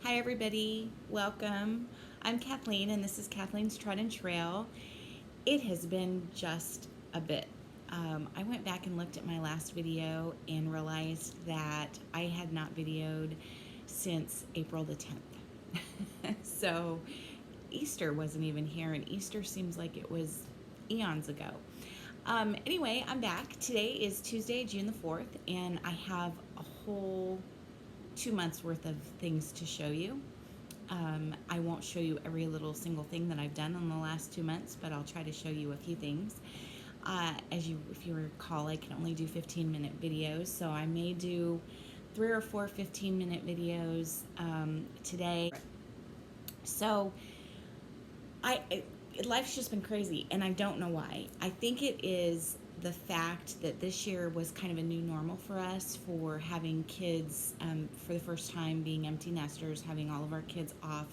Hi everybody, welcome. I'm Kathleen and this is Kathleen's Trodden Trail. It has been just a bit. I went back and looked at my last video and realized that I had not videoed since April the 10th. So Easter wasn't even here, and Easter seems like it was eons ago. Anyway, I'm back. Today is Tuesday, June the 4th, and I have a whole 2 months worth of things to show you. I won't show you every little single thing that I've done in the last 2 months, but I'll try to show you a few things. If you recall, I can only do 15-minute videos, so I may do 3 or 4 15-minute videos today. So life's just been crazy, and I don't know why. I think it is the fact that this year was kind of a new normal for us, for having kids for the first time, being empty nesters, having all of our kids off,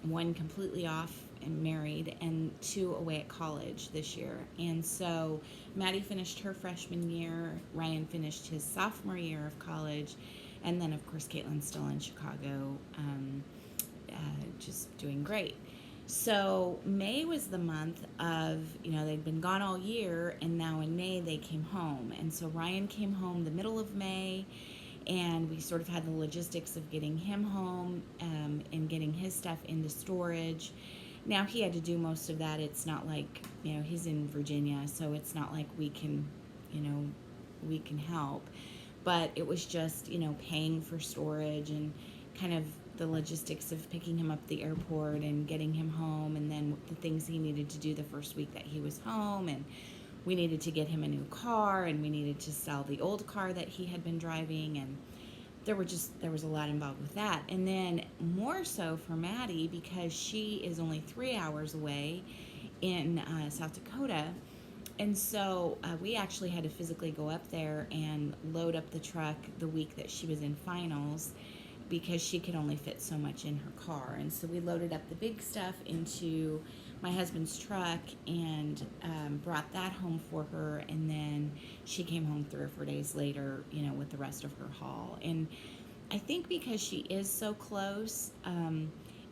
one completely off and married, and 2 away at college this year. And so Maddie finished her freshman year, Ryan finished his sophomore year of college, and then of course Caitlin's still in Chicago, just doing great. So May was the month of, they'd been gone all year, and now in May they came home. And so Ryan came home the middle of May, and we sort of had the logistics of getting him home and getting his stuff into storage. Now he had to do most of that. It's not like, he's in Virginia, so it's not like we can help. But it was just, paying for storage and kind of the logistics of picking him up at the airport and getting him home, and then the things he needed to do the first week that he was home. And we needed to get him a new car, and we needed to sell the old car that he had been driving, and there was a lot involved with that. And then more so for Maddie, because she is only 3 hours away in South Dakota. And so we actually had to physically go up there and load up the truck the week that she was in finals, because she could only fit so much in her car. And so we loaded up the big stuff into my husband's truck and brought that home for her, and then she came home 3 or 4 days later, with the rest of her haul. And I think because she is so close,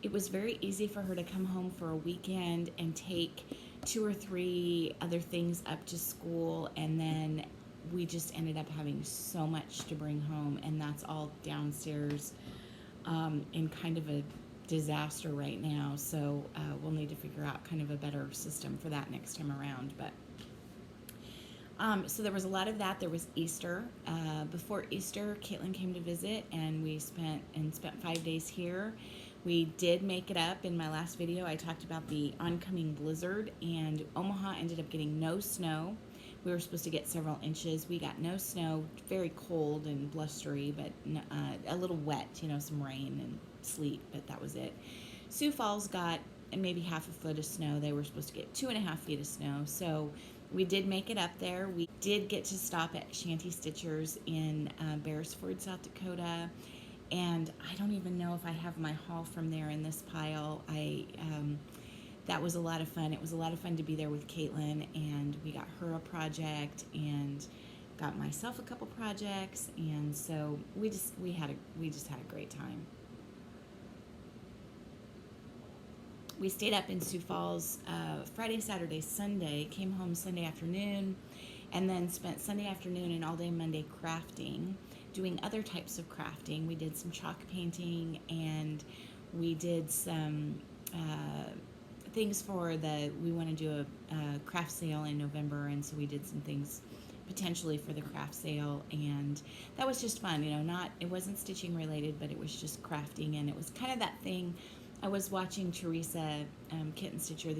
it was very easy for her to come home for a weekend and take 2 or 3 other things up to school, and then we just ended up having so much to bring home, and that's all downstairs in kind of a disaster right now. So we'll need to figure out kind of a better system for that next time around. But so there was a lot of that. There was Easter. Before Easter, Caitlin came to visit, and we spent 5 days here. We did make it up. In my last video, I talked about the oncoming blizzard, and Omaha ended up getting no snow. We were supposed to get several inches. We got no snow, very cold and blustery, but a little wet, some rain and sleet, but that was it. Sioux Falls got maybe half a foot of snow. They were supposed to get 2.5 feet of snow. So we did make it up there. We did get to stop at Shanty Stitchers in Beresford, South Dakota. And I don't even know if I have my haul from there in this pile. That was a lot of fun. It was a lot of fun to be there with Caitlin, and we got her a project and got myself a couple projects, and so we just had a great time. We stayed up in Sioux Falls Friday, Saturday, Sunday, came home Sunday afternoon, and then spent Sunday afternoon and all day Monday crafting, doing other types of crafting. We did some chalk painting, and we did some things we want to do a craft sale in November, and so we did some things potentially for the craft sale, and that was just fun. It wasn't stitching related, but it was just crafting, and it was kind of that thing. I was watching Teresa Kitten Stitcher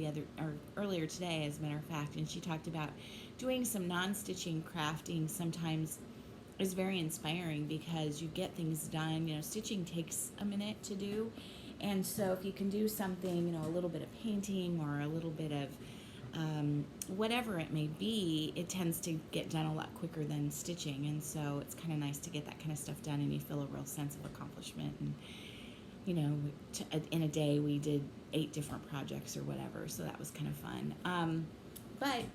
earlier today, as a matter of fact, and she talked about doing some non-stitching crafting sometimes is very inspiring, because you get things done. Stitching takes a minute to do, and so if you can do something, a little bit of painting or a little bit of whatever it may be, it tends to get done a lot quicker than stitching. And so it's kind of nice to get that kind of stuff done, and you feel a real sense of accomplishment. And in a day we did 8 different projects or whatever, so that was kind of fun. But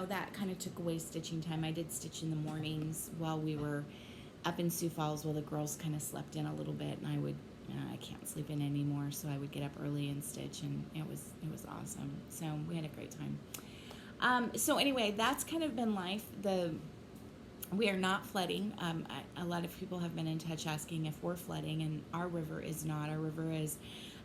that kind of took away stitching time. I did stitch in the mornings while we were up in Sioux Falls. Well, the girls kind of slept in a little bit, and I can't sleep in anymore, so I would get up early and stitch, and it was awesome. So we had a great time. So anyway, that's kind of been life. We are not flooding. A lot of people have been in touch asking if we're flooding, and our river is not. Our river is,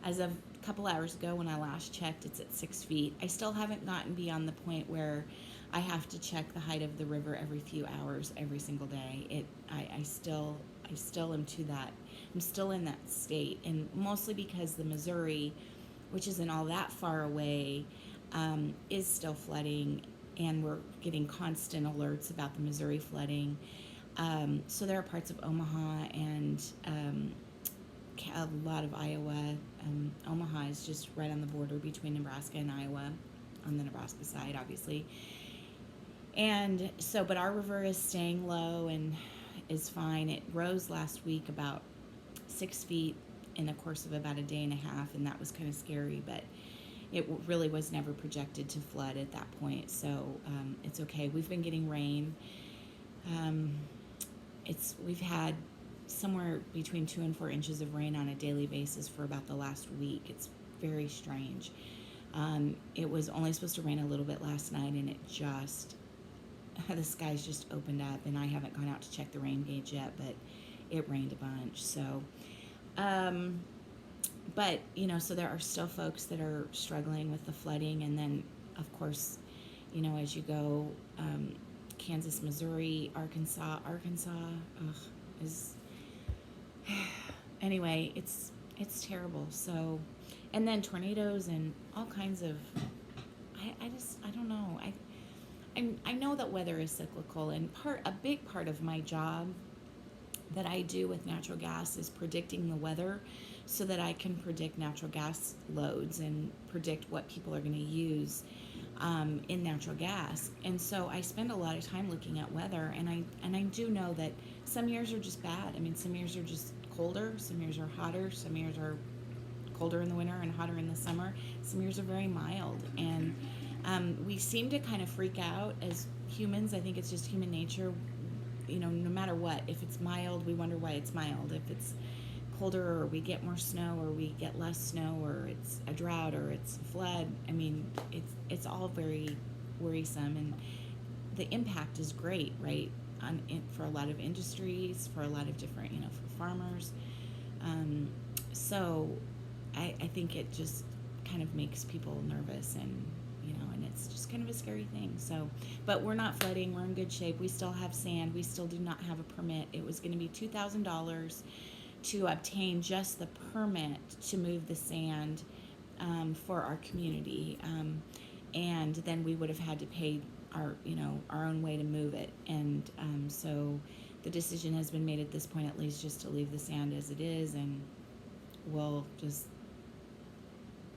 as of a couple hours ago when I last checked, it's at 6 feet. I still haven't gotten beyond the point where I have to check the height of the river every few hours, every single day. I still am to that. I'm still in that state, and mostly because the Missouri, which isn't all that far away, is still flooding, and we're getting constant alerts about the Missouri flooding. So there are parts of Omaha and a lot of Iowa. Omaha is just right on the border between Nebraska and Iowa, on the Nebraska side, obviously. And so, but our river is staying low and is fine. It rose last week about 6 feet in the course of about a day and a half, and that was kind of scary, but it really was never projected to flood at that point, so it's okay. We've been getting rain. We've had somewhere between 2 and 4 inches of rain on a daily basis for about the last week. It's very strange. It was only supposed to rain a little bit last night, and the skies just opened up, and I haven't gone out to check the rain gauge yet, but it rained a bunch. So, but, so there are still folks that are struggling with the flooding, and then, of course, as you go, Kansas, Missouri, Arkansas, is, anyway, it's terrible. So, and then tornadoes and all kinds of, I don't know. I know that weather is cyclical, and a big part of my job that I do with natural gas is predicting the weather so that I can predict natural gas loads and predict what people are going to use in natural gas. And so I spend a lot of time looking at weather, and I do know that some years are just bad. I mean, some years are just colder, some years are hotter, some years are colder in the winter and hotter in the summer. Some years are very mild, and we seem to kind of freak out as humans. I think it's just human nature. No matter what, if it's mild, we wonder why it's mild. If it's colder, or we get more snow, or we get less snow, or it's a drought, or it's a flood, I mean, it's all very worrisome, and the impact is great, right, for a lot of industries, for a lot of different, for farmers. So I think it just kind of makes people nervous, and it's just kind of a scary thing. So, but we're not flooding. We're in good shape. We still have sand. We still do not have a permit. It was going to be $2,000 to obtain just the permit to move the sand for our community, and then we would have had to pay our own way to move it. And so the decision has been made at this point, at least, just to leave the sand as it is, and we'll just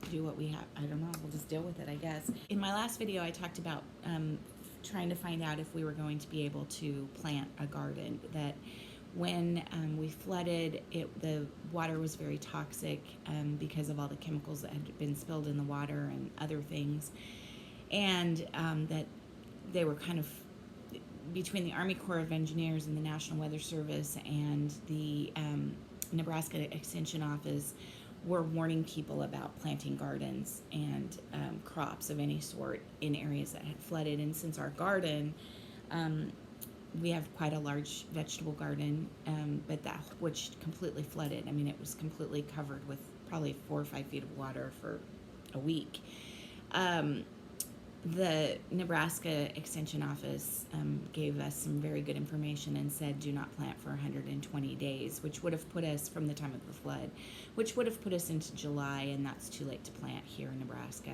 do what we have. I don't know. We'll just deal with it, I guess. In my last video, I talked about trying to find out if we were going to be able to plant a garden. That when we flooded, the water was very toxic because of all the chemicals that had been spilled in the water and other things, and that they were kind of between the Army Corps of Engineers and the National Weather Service and the Nebraska Extension Office were warning people about planting gardens and crops of any sort in areas that had flooded. And since our garden, we have quite a large vegetable garden, but which completely flooded. I mean, it was completely covered with probably 4 or 5 feet of water for a week. The Nebraska Extension Office gave us some very good information and said do not plant for 120 days, which would have put us, from the time of the flood, which would have put us into July, and that's too late to plant here in Nebraska.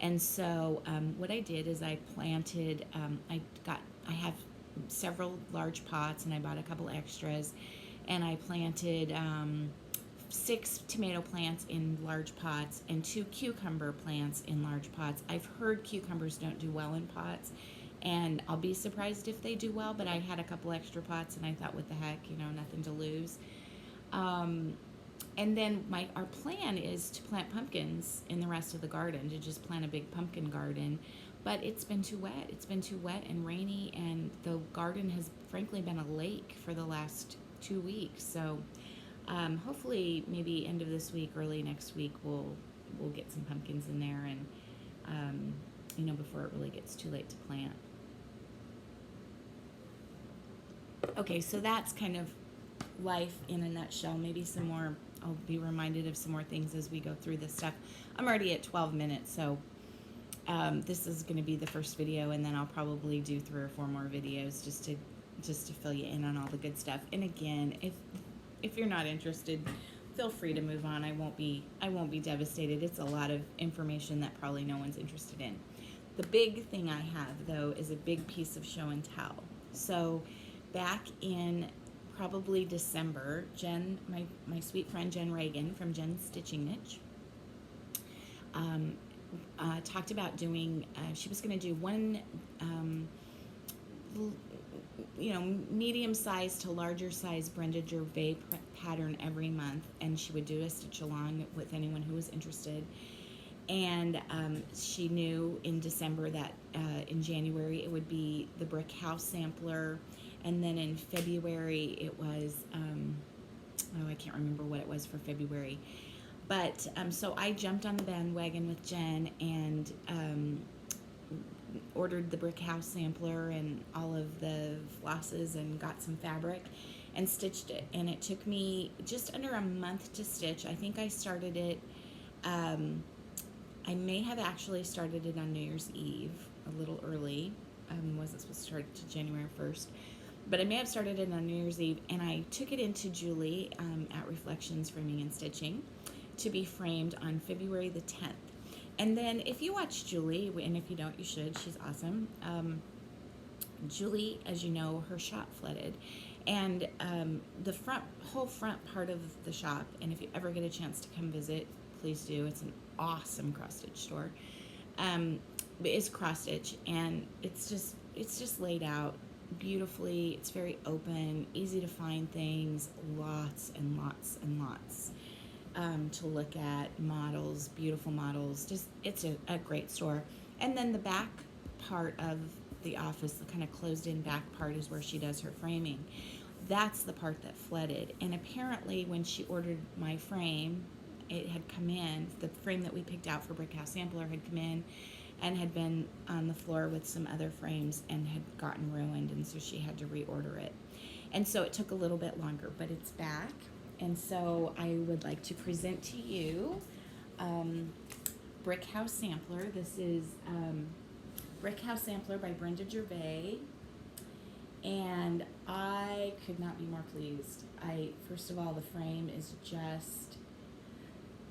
And so what I did is I planted, I have several large pots, and I bought a couple extras, and I planted 6 tomato plants in large pots and 2 cucumber plants in large pots. I've heard cucumbers don't do well in pots, and I'll be surprised if they do well, but I had a couple extra pots, and I thought, what the heck, nothing to lose. And then our plan is to plant pumpkins in the rest of the garden, to just plant a big pumpkin garden. But it's been too wet. It's been too wet and rainy, and the garden has frankly been a lake for the last 2 weeks. So hopefully maybe end of this week, early next week, we'll get some pumpkins in there, and you know, before it really gets too late to plant. Okay, so that's kind of life in a nutshell. Maybe some more, I'll be reminded of some more things as we go through this stuff. I'm already at 12 minutes, so this is going to be the first video, and then I'll probably do 3 or 4 more videos just to fill you in on all the good stuff. And again, if you're not interested, feel free to move on. I won't be devastated. It's a lot of information that probably no one's interested in. The big thing I have, though, is a big piece of show and tell. So back in probably December, Jen, my sweet friend Jen Reagan from Jen's Stitching Niche, talked about doing, she was going to do one, you know, medium-sized to larger-size Brenda Gervais pattern every month, and she would do a stitch along with anyone who was interested. And she knew in December that in January it would be the brick house sampler, and then in February it was, oh, I can't remember what it was for February. But so I jumped on the bandwagon with Jen and ordered the brick house sampler and all of the flosses and got some fabric and stitched it. And it took me just under a month to stitch. I think I started it, I may have actually started it on New Year's Eve, a little early. Wasn't supposed to start to January 1st. But I may have started it on New Year's Eve, and I took it into Julie at Reflections Framing and Stitching to be framed on February the 10th. And then if you watch Julie, and if you don't, you should, she's awesome. Julie, as you know, her shop flooded. And the whole front part of the shop, and if you ever get a chance to come visit, please do. It's an awesome cross-stitch store. It's cross-stitch, and it's just laid out beautifully. It's very open, easy to find things, lots and lots and lots to look at, models, beautiful models. Just, it's a great store. And then the back part of the office, the kind of closed-in back part, is where she does her framing. That's the part that flooded. And apparently when she ordered my frame, it had come in, the frame that we picked out for Brick House Sampler had come in and had been on the floor with some other frames and had gotten ruined, and so she had to reorder it. And so it took a little bit longer, but it's back. And so I would like to present to you Brick House Sampler. This is Brick House Sampler by Brenda Gervais, and I could not be more pleased. First of all, the frame is just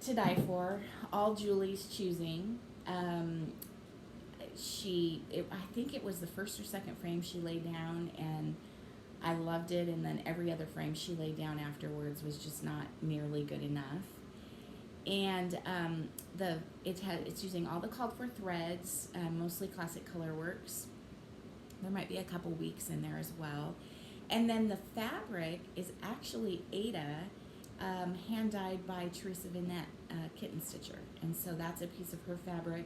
to die for, all Julie's choosing. I think it was the first or second frame she laid down, and I loved it, and then every other frame she laid down afterwards was just not nearly good enough. And it's using all the called for threads, mostly Classic Colorworks. There might be a couple weeks in there as well. And then the fabric is actually Ada, hand dyed by Teresa Vinette, Kitten Stitcher. And so that's a piece of her fabric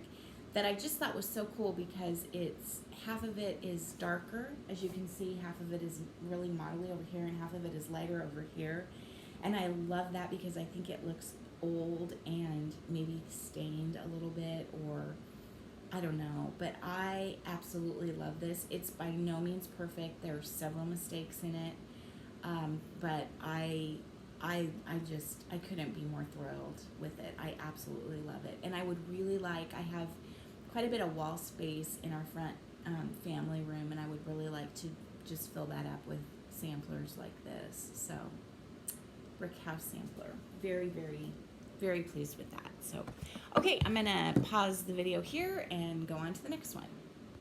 that I just thought was so cool, because it's half of it is darker, as you can see, half of it is really modelly over here, and half of it is lighter over here. And I love that because I think it looks old and maybe stained a little bit, or I don't know, but I absolutely love this. It's by no means perfect. There are several mistakes in it, but I couldn't be more thrilled with it. I absolutely love it. And I would really like, I have quite a bit of wall space in our front family room, and I would really like to just fill that up with samplers like this. So, Brick House Sampler. Very, very, very pleased with that. So, okay, I'm gonna pause the video here and go on to the next one.